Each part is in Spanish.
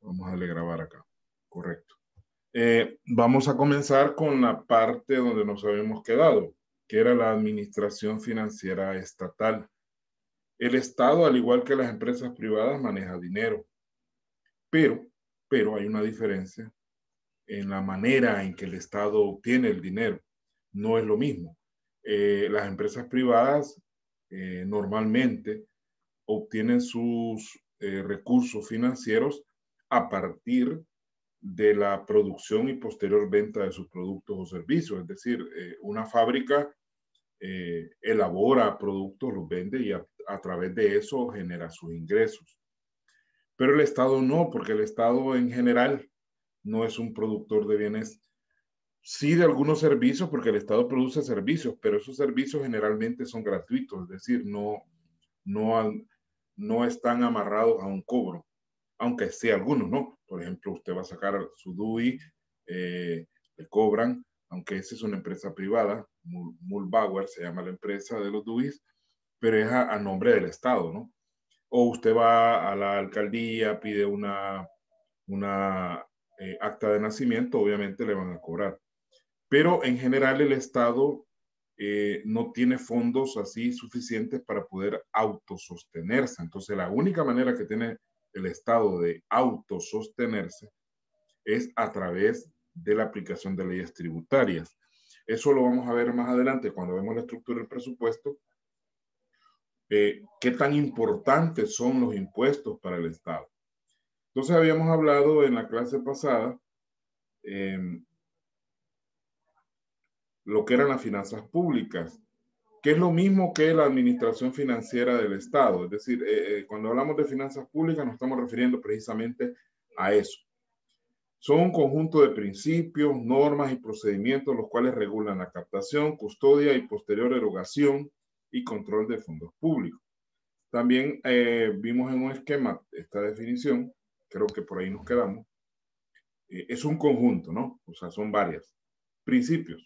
Vamos a darle grabar acá. Correcto. Vamos a comenzar con la parte donde nos habíamos quedado, que era la administración financiera estatal. El Estado, al igual que las empresas privadas, maneja dinero, pero, pero hay una diferencia en la manera en que el Estado obtiene el dinero. No es lo mismo. Las empresas privadas normalmente obtienen sus recursos financieros a partir de la producción y posterior venta de sus productos o servicios. Es decir, una fábrica elabora productos, los vende y a través de eso genera sus ingresos. Pero el Estado no, porque el Estado en general no es un productor de bienes, sí de algunos servicios, porque el Estado produce servicios, pero esos servicios generalmente son gratuitos, es decir, no, no están amarrados a un cobro, aunque sí algunos, ¿no? Por ejemplo, usted va a sacar su DUI, le cobran, aunque esa es una empresa privada, Mulbauer se llama la empresa de los DUIs, pero es a nombre del Estado, ¿no? O usted va a la alcaldía, pide una acta de nacimiento, obviamente le van a cobrar. Pero en general el Estado no tiene fondos así suficientes para poder autosostenerse. Entonces la única manera que tiene el Estado de autosostenerse es a través de la aplicación de leyes tributarias. Eso lo vamos a ver más adelante cuando vemos la estructura del presupuesto. ¿Qué tan importantes son los impuestos para el Estado? Entonces habíamos hablado en la clase pasada lo que eran las finanzas públicas, que es lo mismo que la administración financiera del Estado. Es decir, cuando hablamos de finanzas públicas nos estamos refiriendo precisamente a eso. Son un conjunto de principios, normas y procedimientos los cuales regulan la captación, custodia y posterior erogación y control de fondos públicos. También vimos en un esquema esta definición, creo que por ahí nos quedamos. Es un conjunto, ¿no? O sea, son varias. Principios.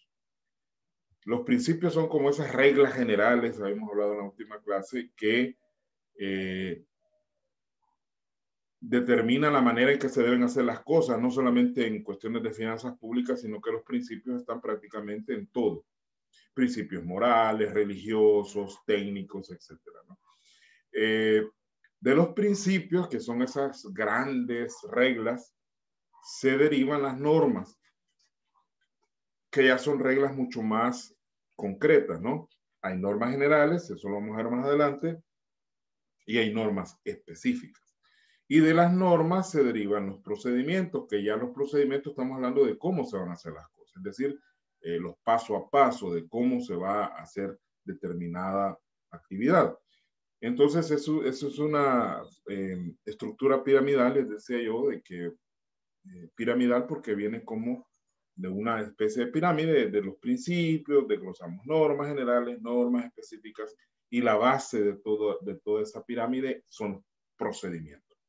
Los principios son como esas reglas generales, habíamos hablado en la última clase, que determinan la manera en que se deben hacer las cosas, no solamente en cuestiones de finanzas públicas, sino que los principios están prácticamente en todo. Principios morales, religiosos, técnicos, etc. ¿no? De los principios, que son esas grandes reglas, se derivan las normas, que ya son reglas mucho más concretas, ¿no? Hay normas generales, eso lo vamos a ver más adelante, y hay normas específicas. Y de las normas se derivan los procedimientos, que ya los procedimientos estamos hablando de cómo se van a hacer las cosas, es decir, los paso a paso de cómo se va a hacer determinada actividad. Entonces, eso es una estructura piramidal, les decía yo, de que piramidal porque viene como de una especie de pirámide de los principios, desglosamos normas generales, normas específicas, y la base de toda esa pirámide son procedimientos.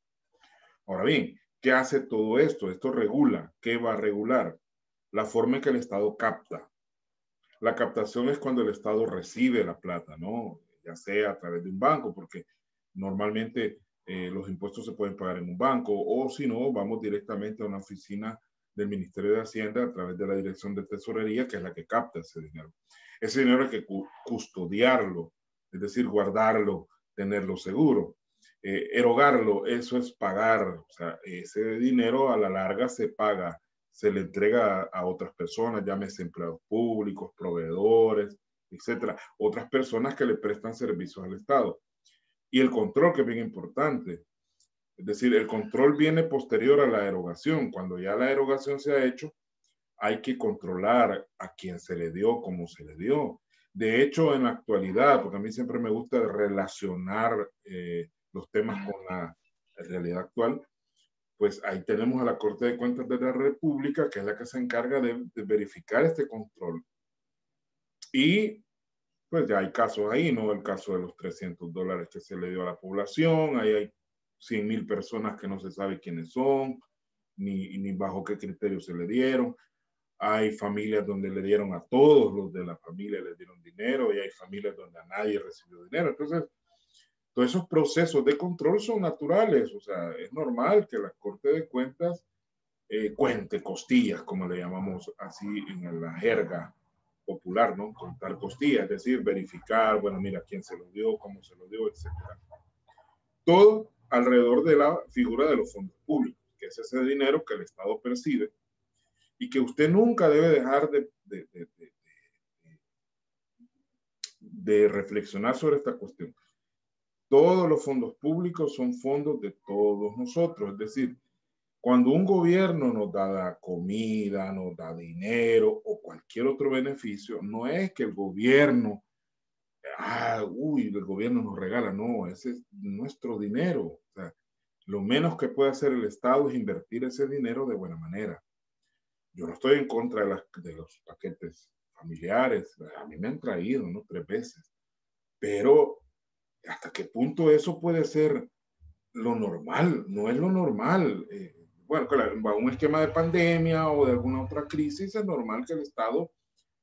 Ahora bien, ¿qué hace todo esto? Esto regula. ¿Qué va a regular? La forma en que el Estado capta. La captación es cuando el Estado recibe la plata, ¿no? Ya sea a través de un banco, porque normalmente los impuestos se pueden pagar en un banco, o si no, vamos directamente a una oficina del Ministerio de Hacienda a través de la Dirección de Tesorería, que es la que capta ese dinero. Ese dinero hay que custodiarlo, es decir, guardarlo, tenerlo seguro. Erogarlo, eso es pagar, o sea, ese dinero a la larga se paga, se le entrega a otras personas, llámese empleados públicos, proveedores, etcétera, otras personas que le prestan servicios al Estado. Y el control, que es bien importante, es decir, el control viene posterior a la erogación. Cuando ya la erogación se ha hecho, hay que controlar a quién se le dio, cómo se le dio. De hecho, en la actualidad, porque a mí siempre me gusta relacionar los temas con la realidad actual, pues ahí tenemos a la Corte de Cuentas de la República, que es la que se encarga de verificar este control. Y pues ya hay casos ahí, ¿no? El caso de los $300 que se le dio a la población, ahí hay 100,000 personas que no se sabe quiénes son, ni bajo qué criterios se le dieron. Hay familias donde le dieron a todos los de la familia, les dieron dinero, y hay familias donde a nadie recibió dinero. Entonces, Todos esos procesos de control son naturales, o sea, es normal que la Corte de Cuentas cuente costillas, como le llamamos así en la jerga popular, ¿no? Contar costillas, es decir, verificar, bueno, mira quién se lo dio, cómo se lo dio, etc. Todo alrededor de la figura de los fondos públicos, que es ese dinero que el Estado percibe y que usted nunca debe dejar de reflexionar sobre esta cuestión. Todos los fondos públicos son fondos de todos nosotros, es decir, cuando un gobierno nos da comida, nos da dinero o cualquier otro beneficio, no es que el gobierno, el gobierno nos regala, no, ese es nuestro dinero. O sea, lo menos que puede hacer el Estado es invertir ese dinero de buena manera. Yo no estoy en contra de los paquetes familiares, a mí me han traído, ¿no? 3 veces, pero ¿hasta qué punto eso puede ser lo normal? No es lo normal. Bueno, claro, va un esquema de pandemia o de alguna otra crisis, es normal que el Estado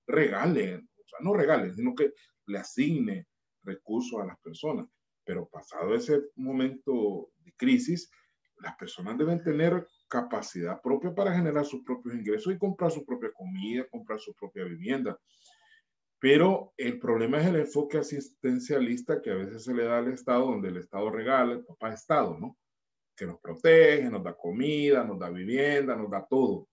regale, o sea, no regale, sino que le asigne recursos a las personas. Pero pasado ese momento de crisis, las personas deben tener capacidad propia para generar sus propios ingresos y comprar su propia comida, comprar su propia vivienda. Pero el problema es el enfoque asistencialista que a veces se le da al Estado, donde el Estado regala, el papá Estado, ¿no? Que nos protege, nos da comida, nos da vivienda, nos da todo.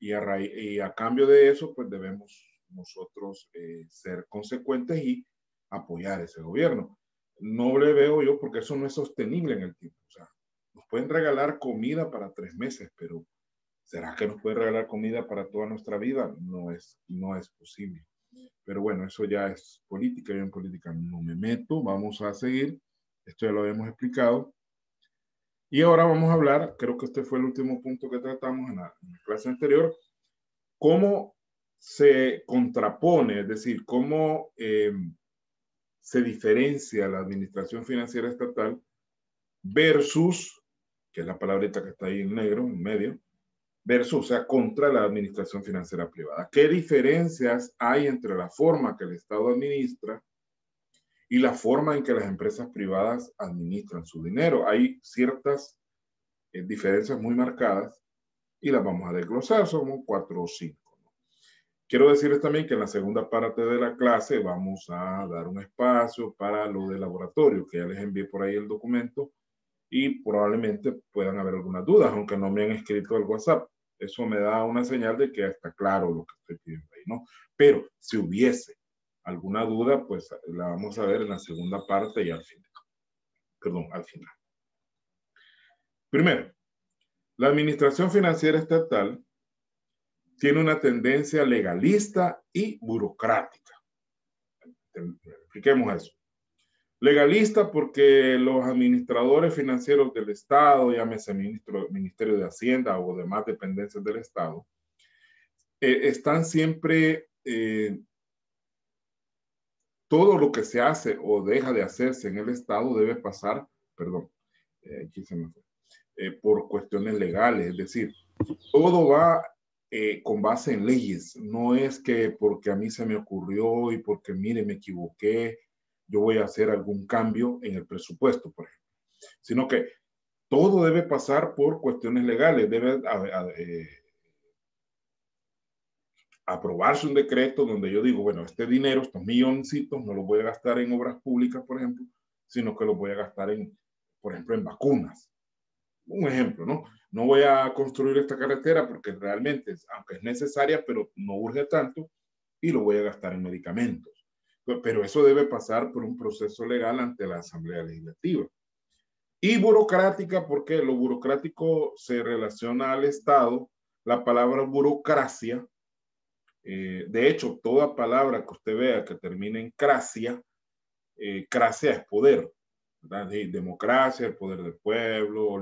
Y a cambio de eso, pues debemos nosotros ser consecuentes y apoyar ese gobierno. No le veo yo porque eso no es sostenible en el tiempo. O sea, nos pueden regalar comida para 3 meses, pero ¿será que nos pueden regalar comida para toda nuestra vida? No es posible. Pero bueno, eso ya es política. Yo en política no me meto. Vamos a seguir. Esto ya lo habíamos explicado. Y ahora vamos a hablar, creo que este fue el último punto que tratamos en la clase anterior, cómo se contrapone, es decir, cómo se diferencia la administración financiera estatal versus, que es la palabrita que está ahí en negro, en medio, versus, o sea, contra la administración financiera privada. ¿Qué diferencias hay entre la forma que el Estado administra y la forma en que las empresas privadas administran su dinero? Hay ciertas diferencias muy marcadas y las vamos a desglosar, son 4 o 5. Quiero decirles también que en la segunda parte de la clase vamos a dar un espacio para lo de laboratorio, que ya les envié por ahí el documento y probablemente puedan haber algunas dudas, aunque no me han escrito al WhatsApp. Eso me da una señal de que está claro lo que estoy pidiendo ahí, ¿no? Pero si hubiese alguna duda, pues la vamos a ver en la segunda parte y al final. Perdón, al final. Primero, la administración financiera estatal tiene una tendencia legalista y burocrática. Expliquemos eso. Legalista porque los administradores financieros del Estado, llámese Ministerio de Hacienda o demás dependencias del Estado, están siempre, todo lo que se hace o deja de hacerse en el Estado debe pasar, perdón, aquí se me fue, por cuestiones legales, es decir, todo va con base en leyes, no es que porque a mí se me ocurrió y porque mire me equivoqué, yo voy a hacer algún cambio en el presupuesto, por ejemplo, sino que todo debe pasar por cuestiones legales, debe aprobarse un decreto donde yo digo, bueno, este dinero, estos milloncitos, no los voy a gastar en obras públicas, por ejemplo, sino que los voy a gastar en, por ejemplo, en vacunas. Un ejemplo, ¿no? No voy a construir esta carretera porque realmente, aunque es necesaria, pero no urge tanto, y lo voy a gastar en medicamentos. Pero eso debe pasar por un proceso legal ante la Asamblea Legislativa. Y burocrática, porque lo burocrático se relaciona al Estado. La palabra burocracia, de hecho, toda palabra que usted vea que termine en cracia, cracia es poder, ¿verdad? Democracia, el poder del pueblo,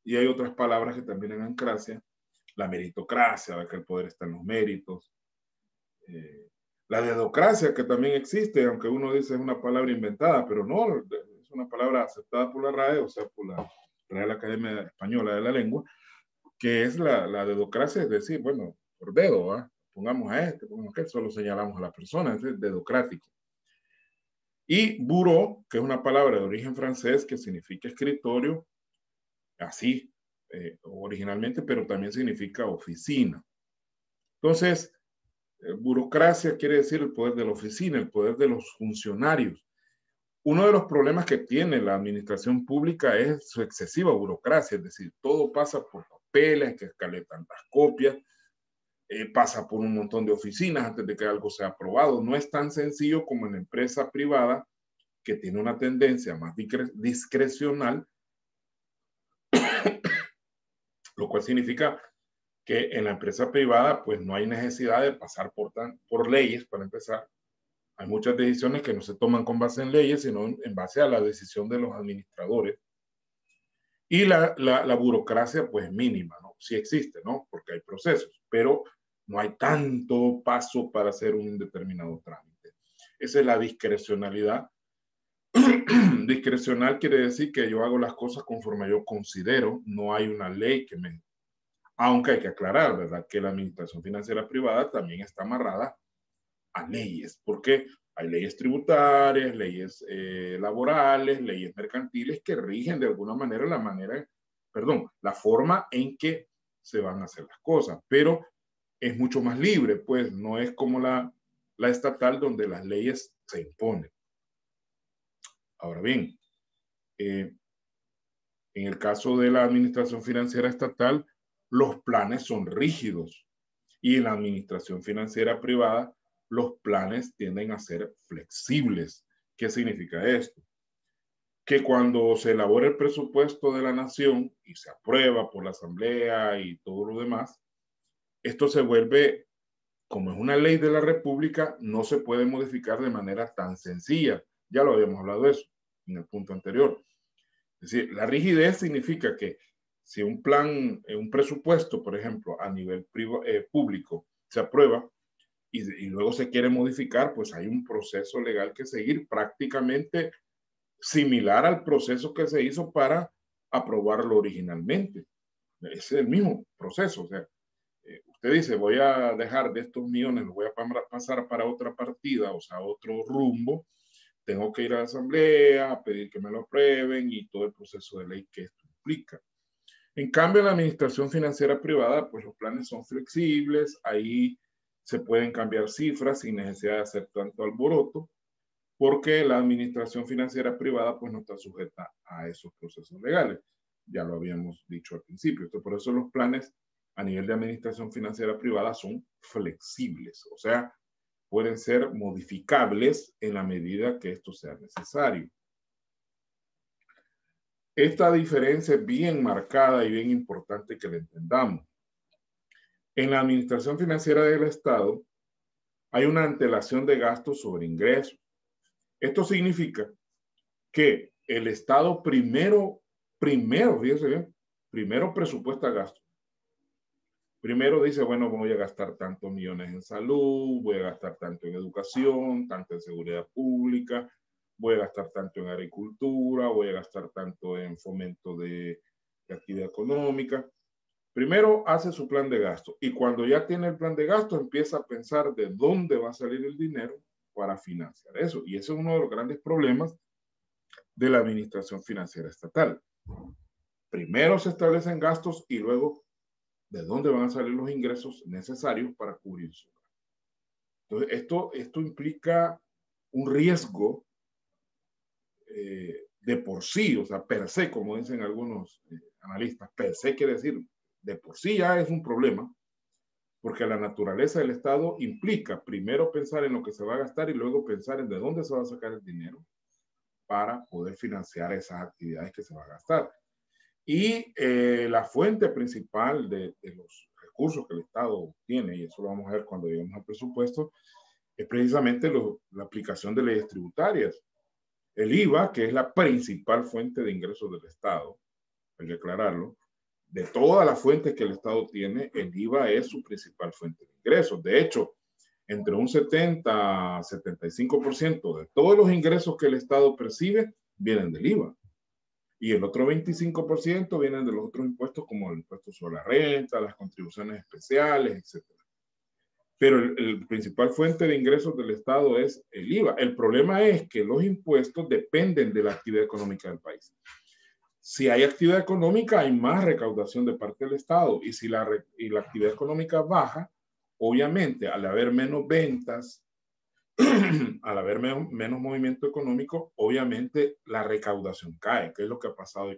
y hay otras palabras que terminan en cracia, la meritocracia, que el poder está en los méritos, la dedocracia, que también existe, aunque uno dice es una palabra inventada, pero no, es una palabra aceptada por la RAE, o sea, por la Real Academia Española de la Lengua, que es la dedocracia, es decir, bueno, por dedo, ¿eh? Pongamos a este, pongamos a aquel, solo señalamos a la persona, es dedocrático. Y bureau, que es una palabra de origen francés que significa escritorio, así originalmente, pero también significa oficina. Entonces, burocracia quiere decir el poder de la oficina, el poder de los funcionarios. Uno de los problemas que tiene la administración pública es su excesiva burocracia, es decir, todo pasa por papeles, hay que escalar tantas copias, pasa por un montón de oficinas antes de que algo sea aprobado. No es tan sencillo como en la empresa privada, que tiene una tendencia más discrecional, lo cual significa que en la empresa privada pues no hay necesidad de pasar por leyes para empezar. Hay muchas decisiones que no se toman con base en leyes, sino en base a la decisión de los administradores. Y la burocracia pues mínima, ¿no? Sí existe, ¿no? Porque hay procesos, pero no hay tanto paso para hacer un determinado trámite. Esa es la discrecionalidad. Discrecional quiere decir que yo hago las cosas conforme yo considero, no hay una ley que me... Aunque hay que aclarar, ¿verdad? Que la administración financiera privada también está amarrada a leyes, porque hay leyes tributarias, leyes laborales, leyes mercantiles que rigen de alguna manera la forma en que se van a hacer las cosas, pero es mucho más libre, pues no es como la estatal donde las leyes se imponen. Ahora bien, en el caso de la administración financiera estatal, los planes son rígidos y en la administración financiera privada, los planes tienden a ser flexibles. ¿Qué significa esto? Que cuando se elabora el presupuesto de la nación y se aprueba por la asamblea y todo lo demás, esto se vuelve, como es una ley de la república, no se puede modificar de manera tan sencilla. Ya lo habíamos hablado de eso en el punto anterior. Es decir, la rigidez significa que si un plan, un presupuesto, por ejemplo, a nivel público se aprueba y luego se quiere modificar, pues hay un proceso legal que seguir prácticamente similar al proceso que se hizo para aprobarlo originalmente. Es el mismo proceso. O sea, usted dice, voy a dejar de estos millones, los voy a pasar para otra partida, o sea, otro rumbo. Tengo que ir a la asamblea, a pedir que me lo aprueben y todo el proceso de ley que esto implica. En cambio, en la administración financiera privada, pues los planes son flexibles, ahí se pueden cambiar cifras sin necesidad de hacer tanto alboroto, porque la administración financiera privada pues no está sujeta a esos procesos legales. Ya lo habíamos dicho al principio. Entonces, por eso los planes a nivel de administración financiera privada son flexibles, o sea, pueden ser modificables en la medida que esto sea necesario. Esta diferencia es bien marcada y bien importante que la entendamos. En la administración financiera del Estado hay una antelación de gastos sobre ingresos. Esto significa que el Estado fíjese bien, primero presupuesta gastos. Primero dice, bueno, voy a gastar tantos millones en salud, voy a gastar tanto en educación, tanto en seguridad pública, voy a gastar tanto en agricultura, voy a gastar tanto en fomento de actividad económica. Primero hace su plan de gasto y cuando ya tiene el plan de gasto empieza a pensar de dónde va a salir el dinero para financiar eso. Y ese es uno de los grandes problemas de la administración financiera estatal. Primero se establecen gastos y luego de dónde van a salir los ingresos necesarios para cubrir su gasto. Entonces, esto implica un riesgo de por sí, o sea, per se, como dicen algunos analistas, per se quiere decir, de por sí ya es un problema, porque la naturaleza del Estado implica primero pensar en lo que se va a gastar y luego pensar en de dónde se va a sacar el dinero para poder financiar esas actividades que se va a gastar. Y la fuente principal de los recursos que el Estado tiene, y eso lo vamos a ver cuando lleguemos al presupuesto, es precisamente la aplicación de leyes tributarias. El IVA, que es la principal fuente de ingresos del Estado, hay que aclararlo, de todas las fuentes que el Estado tiene, el IVA es su principal fuente de ingresos. De hecho, entre un 70 a 75% de todos los ingresos que el Estado percibe vienen del IVA. Y el otro 25% vienen de los otros impuestos como el impuesto sobre la renta, las contribuciones especiales, etc. pero el principal fuente de ingresos del Estado es el IVA. El problema es que los impuestos dependen de la actividad económica del país. Si hay actividad económica, hay más recaudación de parte del Estado. Y si la actividad económica baja, obviamente, al haber menos ventas, al haber menos movimiento económico, obviamente la recaudación cae, que es lo que ha pasado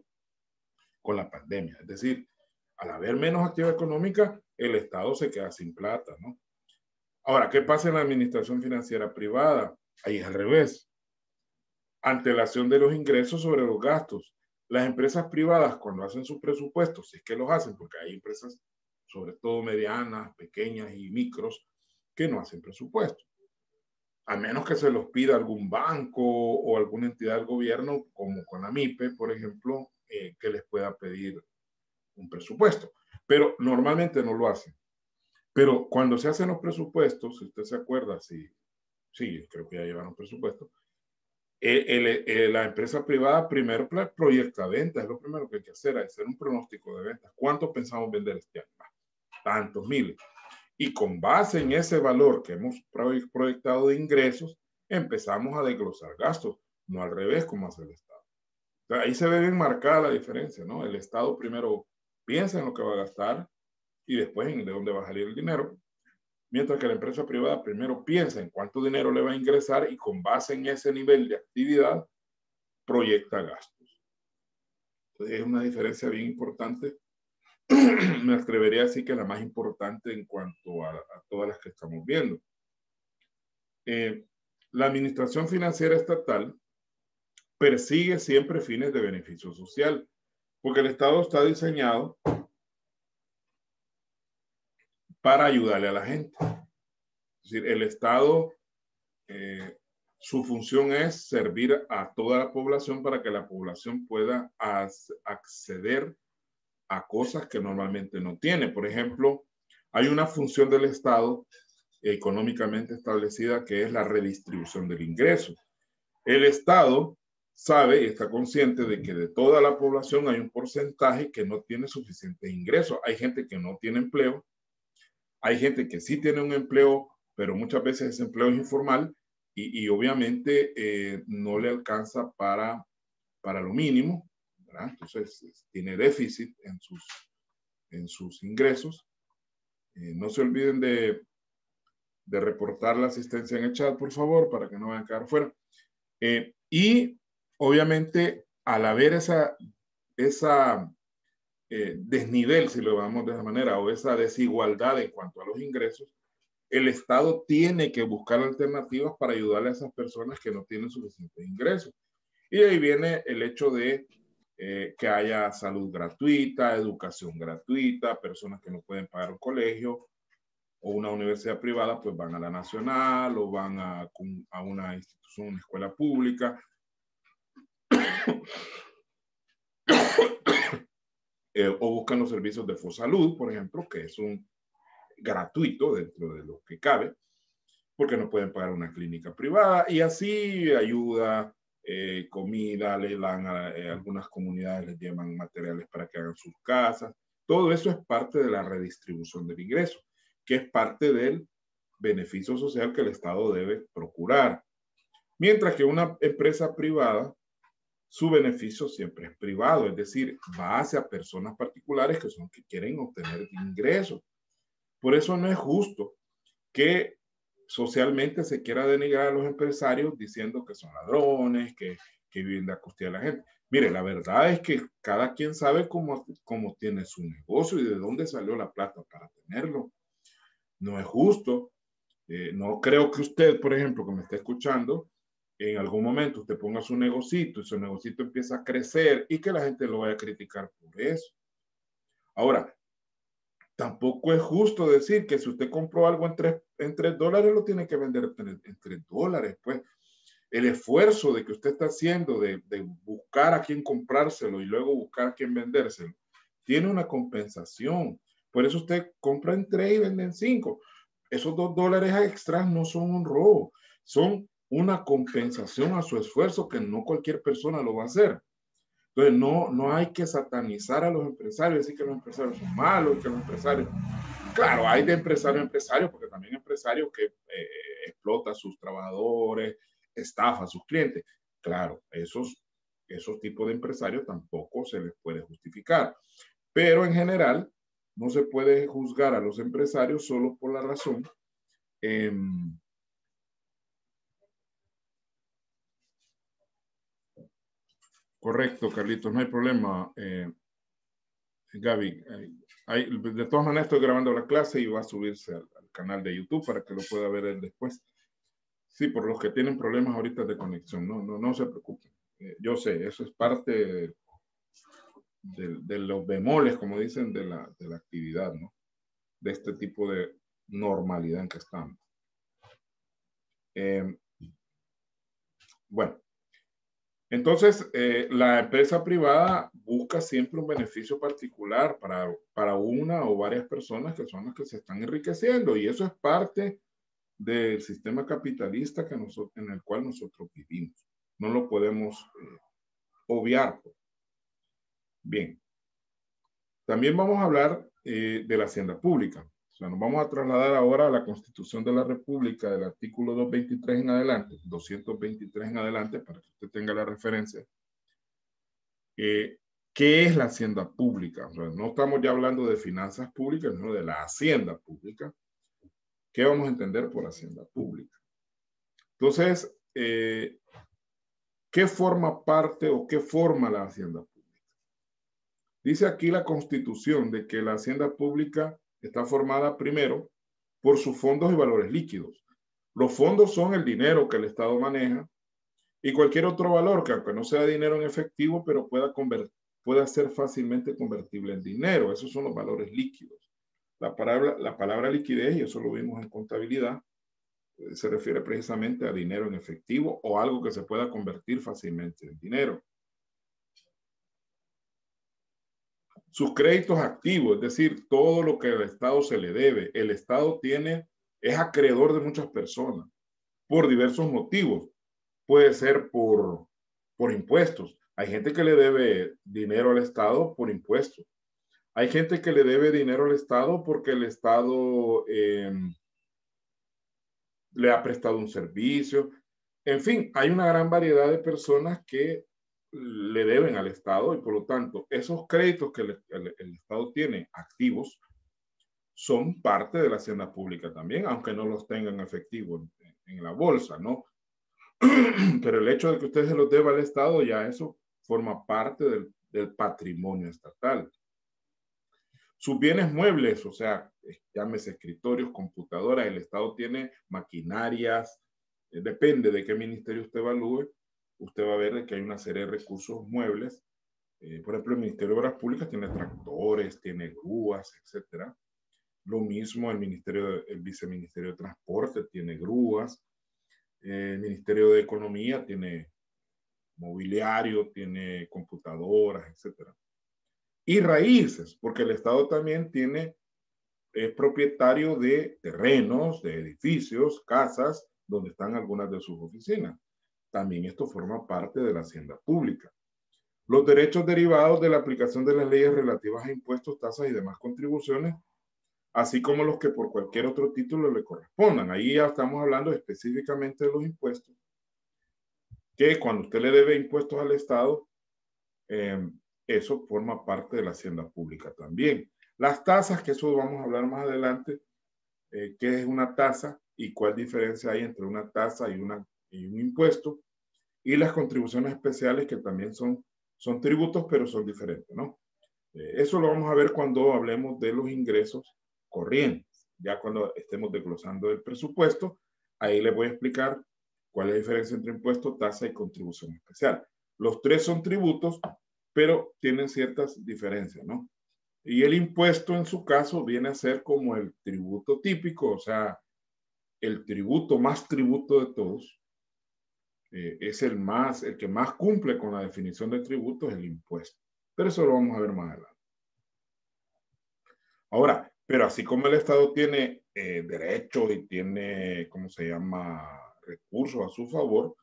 con la pandemia. Es decir, al haber menos actividad económica, el Estado se queda sin plata, ¿no? Ahora, ¿qué pasa en la administración financiera privada? Ahí es al revés. Antelación de los ingresos sobre los gastos. Las empresas privadas, cuando hacen sus presupuestos, si es que los hacen, porque hay empresas, sobre todo medianas, pequeñas y micros, que no hacen presupuestos. A menos que se los pida algún banco o alguna entidad del gobierno, como con la MIPE, por ejemplo, que les pueda pedir un presupuesto. Pero normalmente no lo hacen. Pero cuando se hacen los presupuestos, si usted se acuerda, sí, creo que ya llevaron presupuesto, la empresa privada primero proyecta ventas, es lo primero que hay que hacer un pronóstico de ventas. ¿Cuánto pensamos vender este año? Tantos miles. Y con base en ese valor que hemos proyectado de ingresos, empezamos a desglosar gastos, no al revés como hace el Estado. Entonces, ahí se ve bien marcada la diferencia, ¿no? El Estado primero piensa en lo que va a gastar y después en de dónde va a salir el dinero, mientras que la empresa privada primero piensa en cuánto dinero le va a ingresar y con base en ese nivel de actividad proyecta gastos. Entonces es una diferencia bien importante. Me atrevería a decir que la más importante en cuanto a todas las que estamos viendo. La administración financiera estatal persigue siempre fines de beneficio social, porque el Estado está diseñado para ayudarle a la gente. Es decir, el Estado, su función es servir a toda la población para que la población pueda acceder a cosas que normalmente no tiene. Por ejemplo, hay una función del Estado económicamente establecida que es la redistribución del ingreso. El Estado sabe y está consciente de que de toda la población hay un porcentaje que no tiene suficientes ingresos. Hay gente que no tiene empleo, hay gente que sí tiene un empleo, pero muchas veces ese empleo es informal y obviamente no le alcanza para lo mínimo, ¿verdad? Entonces tiene déficit en sus ingresos. No se olviden de reportar la asistencia en el chat, por favor, para que no vayan a quedar fuera. Y obviamente al haber esa desnivel, si lo llamamos de esa manera, o esa desigualdad en cuanto a los ingresos, el Estado tiene que buscar alternativas para ayudarle a esas personas que no tienen suficientes ingresos. Y ahí viene el hecho de que haya salud gratuita, educación gratuita, personas que no pueden pagar un colegio o una universidad privada, pues van a la nacional o van a una institución, una escuela pública. O buscan los servicios de FOSalud, por ejemplo, que es un gratuito dentro de lo que cabe, porque no pueden pagar una clínica privada, y así ayuda, comida, le dan a algunas comunidades, les llevan materiales para que hagan sus casas. Todo eso es parte de la redistribución del ingreso, que es parte del beneficio social que el Estado debe procurar. Mientras que una empresa privada, su beneficio siempre es privado, es decir, va hacia personas particulares que son que quieren obtener ingresos. Por eso no es justo que socialmente se quiera denigrar a los empresarios diciendo que son ladrones, que viven de a costilla de la gente. Mire, la verdad es que cada quien sabe cómo tiene su negocio y de dónde salió la plata para tenerlo. No es justo. No creo que usted, por ejemplo, que me está escuchando, en algún momento usted ponga su negocito y su negocito empieza a crecer y que la gente lo vaya a criticar por eso. Ahora, tampoco es justo decir que si usted compró algo en $3, lo tiene que vender en $3. Pues el esfuerzo de que usted está haciendo de buscar a quién comprárselo y luego buscar a quién vendérselo, tiene una compensación. Por eso usted compra en 3 y vende en 5. Esos $2 extras no son un robo, son una compensación a su esfuerzo que no cualquier persona lo va a hacer. Entonces no hay que satanizar a los empresarios, decir que los empresarios son malos, que los empresarios Claro, hay de empresario a empresario, porque también empresarios que explota a sus trabajadores, estafa a sus clientes. Claro, esos tipos de empresarios tampoco se les puede justificar. Pero en general, no se puede juzgar a los empresarios solo por la razón. Correcto, Carlitos, no hay problema. Gaby, de todas maneras estoy grabando la clase y va a subirse al canal de YouTube para que lo pueda ver él después. Sí, por los que tienen problemas ahorita de conexión, no se preocupen. Yo sé, eso es parte de los bemoles, como dicen, de la actividad, ¿no? De este tipo de normalidad en que estamos. Bueno, entonces la empresa privada busca siempre un beneficio particular para una o varias personas que son las que se están enriqueciendo, y eso es parte del sistema capitalista en el cual nosotros vivimos. No lo podemos obviar. Bien, también vamos a hablar de la hacienda pública. O sea, nos vamos a trasladar ahora a la Constitución de la República, del artículo 223 en adelante, 223 en adelante, para que usted tenga la referencia. ¿Qué es la hacienda pública? O sea, no estamos ya hablando de finanzas públicas, sino de la hacienda pública. ¿Qué vamos a entender por hacienda pública? Entonces, ¿qué forma parte o qué forma la hacienda pública? Dice aquí la Constitución de que la hacienda pública está formada primero por sus fondos y valores líquidos. Los fondos son el dinero que el Estado maneja y cualquier otro valor que, aunque no sea dinero en efectivo, pero pueda ser fácilmente convertible en dinero. Esos son los valores líquidos. La palabra liquidez, y eso lo vimos en contabilidad, se refiere precisamente a dinero en efectivo o algo que se pueda convertir fácilmente en dinero. Sus créditos activos, es decir, todo lo que al Estado se le debe. El Estado es acreedor de muchas personas por diversos motivos. Puede ser por impuestos. Hay gente que le debe dinero al Estado por impuestos. Hay gente que le debe dinero al Estado porque el Estado le ha prestado un servicio. En fin, hay una gran variedad de personas que le deben al Estado y por lo tanto esos créditos que el Estado tiene activos son parte de la hacienda pública también, aunque no los tengan en efectivo en la bolsa, ¿no? Pero el hecho de que usted se los deba al Estado, ya eso forma parte del patrimonio estatal. Sus bienes muebles, o sea, llámese escritorios, computadoras, el Estado tiene maquinarias, depende de qué ministerio usted evalúe, usted va a ver que hay una serie de recursos muebles. Por ejemplo, el Ministerio de Obras Públicas tiene tractores, tiene grúas, etcétera. Lo mismo el Viceministerio de Transporte tiene grúas. El Ministerio de Economía tiene mobiliario, tiene computadoras, etcétera. Y raíces, porque el Estado también es propietario de terrenos, de edificios, casas, donde están algunas de sus oficinas. También esto forma parte de la hacienda pública. Los derechos derivados de la aplicación de las leyes relativas a impuestos, tasas y demás contribuciones, así como los que por cualquier otro título le correspondan. Ahí ya estamos hablando específicamente de los impuestos, que cuando usted le debe impuestos al Estado, eso forma parte de la hacienda pública también. Las tasas, que eso vamos a hablar más adelante, qué es una tasa y cuál diferencia hay entre una tasa y un impuesto, y las contribuciones especiales, que también son tributos, pero son diferentes, ¿no? Eso lo vamos a ver cuando hablemos de los ingresos corrientes. Ya cuando estemos desglosando el presupuesto, ahí les voy a explicar cuál es la diferencia entre impuesto, tasa y contribución especial. Los tres son tributos, pero tienen ciertas diferencias, ¿no? Y el impuesto, en su caso, viene a ser como el tributo típico, o sea, el tributo más tributo de todos. Es el que más cumple con la definición de tributo, es el impuesto. Pero eso lo vamos a ver más adelante. Ahora, pero así como el Estado tiene derechos y tiene, ¿cómo se llama?, recursos a su favor,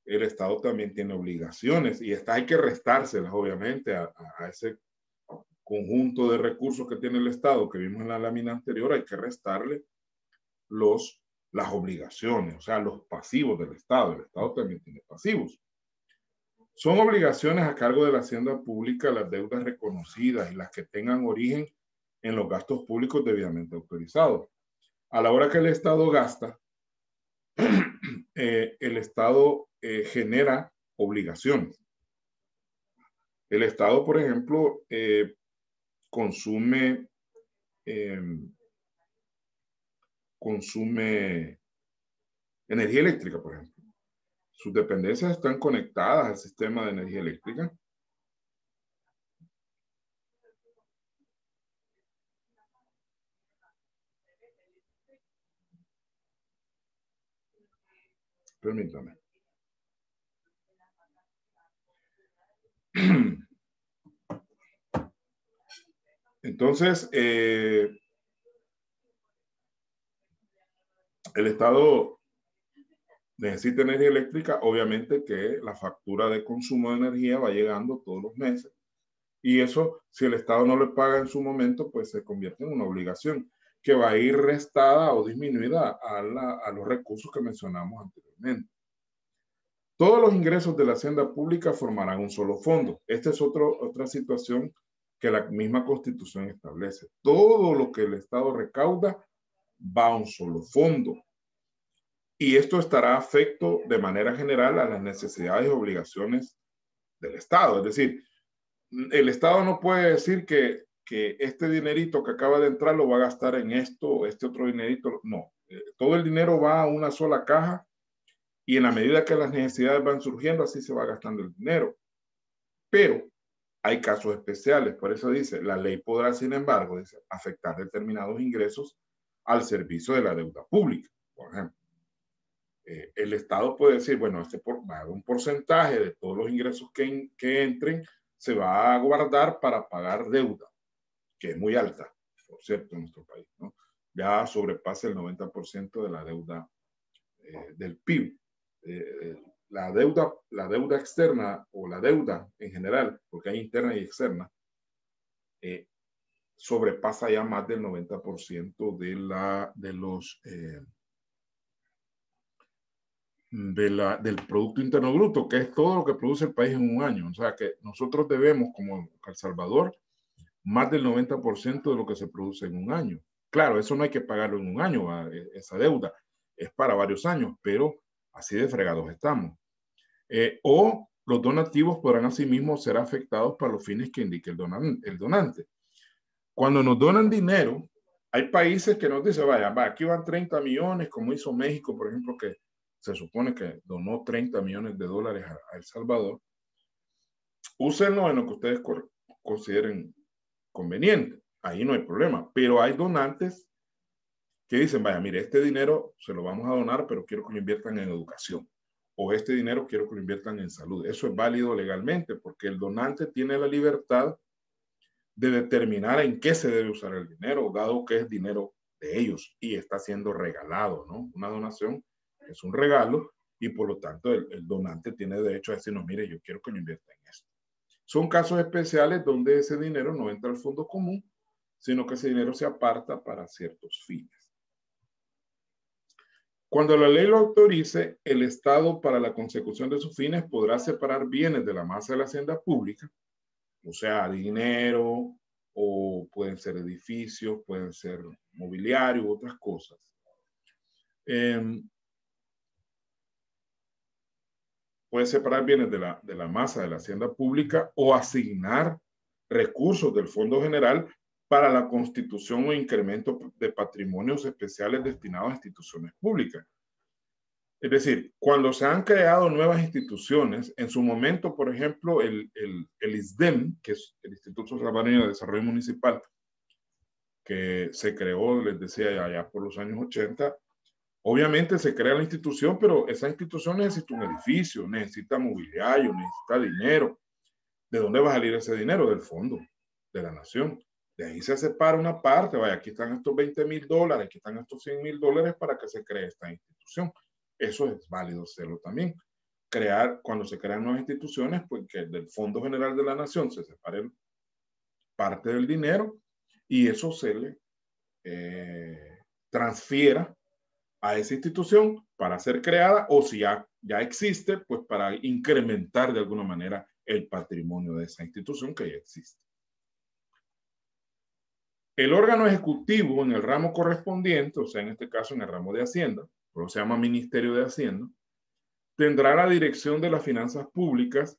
el Estado también tiene obligaciones y hay que restárselas, obviamente, a ese conjunto de recursos que tiene el Estado, que vimos en la lámina anterior, hay que restarle las obligaciones, o sea, los pasivos del Estado. El Estado también tiene pasivos. Son obligaciones a cargo de la hacienda pública las deudas reconocidas y las que tengan origen en los gastos públicos debidamente autorizados. A la hora que el Estado gasta, el Estado genera obligaciones. El Estado, por ejemplo, consume energía eléctrica, por ejemplo. Sus dependencias están conectadas al sistema de energía eléctrica. Permítame. Entonces, el Estado necesita energía eléctrica, obviamente que la factura de consumo de energía va llegando todos los meses. Y eso, si el Estado no le paga en su momento, pues se convierte en una obligación que va a ir restada o disminuida a los recursos que mencionamos anteriormente. Todos los ingresos de la hacienda pública formarán un solo fondo. Esta es otra situación que la misma Constitución establece. Todo lo que el Estado recauda va a un solo fondo. Y esto estará afecto de manera general a las necesidades y obligaciones del Estado. Es decir, el Estado no puede decir que este dinerito que acaba de entrar lo va a gastar en esto, este otro dinerito. No, todo el dinero va a una sola caja y en la medida que las necesidades van surgiendo, así se va gastando el dinero. Pero hay casos especiales, por eso dice, la ley podrá, sin embargo, dice, afectar determinados ingresos al servicio de la deuda pública, por ejemplo. El Estado puede decir, bueno, un porcentaje de todos los ingresos que entren se va a guardar para pagar deuda, que es muy alta, por cierto, en nuestro país, ¿no? Ya sobrepasa el 90% de la deuda del PIB. La deuda externa o la deuda en general, porque hay interna y externa, sobrepasa ya más del 90% del Producto Interno Bruto, que es todo lo que produce el país en un año. O sea que nosotros debemos, como El Salvador, más del 90% de lo que se produce en un año. Claro, eso no hay que pagarlo en un año, esa deuda es para varios años, pero así de fregados estamos. O los donativos podrán asimismo ser afectados para los fines que indique el donante. Cuando nos donan dinero, hay países que nos dicen, vaya, aquí van 30 millones, como hizo México, por ejemplo, que se supone que donó 30 millones de dólares a El Salvador. Úsenlo en lo que ustedes consideren conveniente. Ahí no hay problema. Pero hay donantes que dicen, vaya, mire, este dinero se lo vamos a donar, pero quiero que lo inviertan en educación. O este dinero quiero que lo inviertan en salud. Eso es válido legalmente porque el donante tiene la libertad de determinar en qué se debe usar el dinero, dado que es dinero de ellos y está siendo regalado, ¿no? Una donación es un regalo y por lo tanto el donante tiene derecho a decirnos, mire, yo quiero que lo invierta en esto. Son casos especiales donde ese dinero no entra al fondo común, sino que ese dinero se aparta para ciertos fines. Cuando la ley lo autorice, el Estado para la consecución de sus fines podrá separar bienes de la masa de la hacienda pública, o sea, dinero, o pueden ser edificios, pueden ser mobiliario, otras cosas. Puede separar bienes de la masa de la hacienda pública o asignar recursos del Fondo General para la constitución o incremento de patrimonios especiales destinados a instituciones públicas. Es decir, cuando se han creado nuevas instituciones, en su momento, por ejemplo, el ISDEM, que es el Instituto Salvadoreño de Desarrollo Municipal, que se creó, les decía, allá por los años 80, obviamente se crea la institución, pero esa institución necesita un edificio, necesita mobiliario, necesita dinero. ¿De dónde va a salir ese dinero? Del fondo de la nación. De ahí se separa una parte, vaya, aquí están estos $20,000, aquí están estos $100,000 para que se cree esta institución. Eso es válido hacerlo también. Cuando se crean nuevas instituciones, pues que del Fondo General de la Nación se separe parte del dinero y eso se le transfiera a esa institución para ser creada o si ya existe, pues para incrementar de alguna manera el patrimonio de esa institución que ya existe. El órgano ejecutivo en el ramo correspondiente, o sea, en este caso en el ramo de Hacienda, pero se llama Ministerio de Hacienda, tendrá la dirección de las finanzas públicas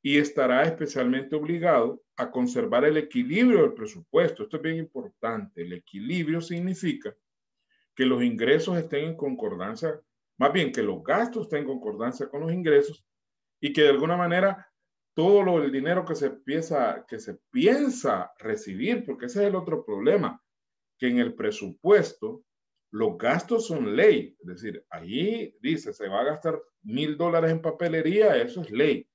y estará especialmente obligado a conservar el equilibrio del presupuesto. Esto es bien importante. El equilibrio significa que los ingresos estén en concordancia, más bien que los gastos estén en concordancia con los ingresos y que de alguna manera todo el dinero que se piensa recibir, porque ese es el otro problema, que en el presupuesto los gastos son ley, es decir, ahí dice, se va a gastar $1,000 en papelería, eso es ley.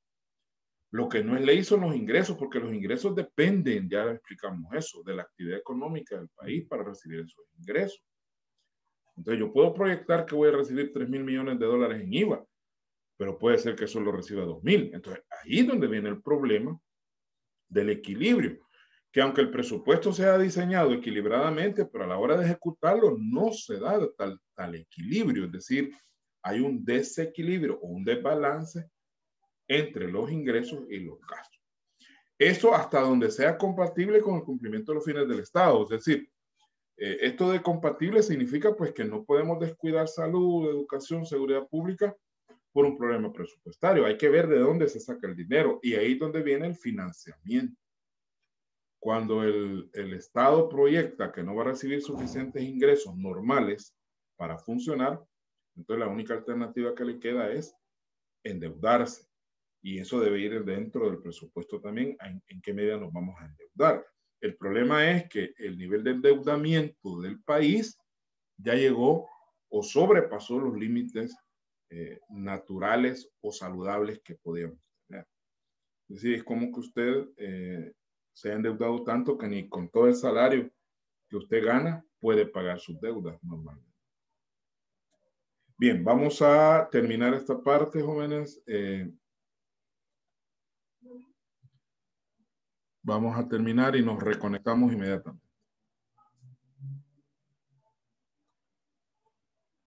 Lo que no es ley son los ingresos, porque los ingresos dependen, ya explicamos eso, de la actividad económica del país para recibir esos ingresos. Entonces yo puedo proyectar que voy a recibir $3,000 millones en IVA, pero puede ser que solo reciba 2,000. Entonces ahí es donde viene el problema del equilibrio, que aunque el presupuesto sea diseñado equilibradamente, pero a la hora de ejecutarlo no se da tal equilibrio, es decir, hay un desequilibrio o un desbalance entre los ingresos y los gastos. Eso hasta donde sea compatible con el cumplimiento de los fines del Estado, es decir, esto de compatible significa pues que no podemos descuidar salud, educación, seguridad pública por un problema presupuestario. Hay que ver de dónde se saca el dinero y ahí es donde viene el financiamiento. Cuando el Estado proyecta que no va a recibir suficientes ingresos normales para funcionar, entonces la única alternativa que le queda es endeudarse. Y eso debe ir dentro del presupuesto también, en qué medida nos vamos a endeudar. El problema es que el nivel de endeudamiento del país ya llegó o sobrepasó los límites naturales o saludables que podíamos tener. Es decir, es como que usted se ha endeudado tanto que ni con todo el salario que usted gana puede pagar sus deudas normalmente. Bien, vamos a terminar esta parte, jóvenes. Vamos a terminar y nos reconectamos inmediatamente.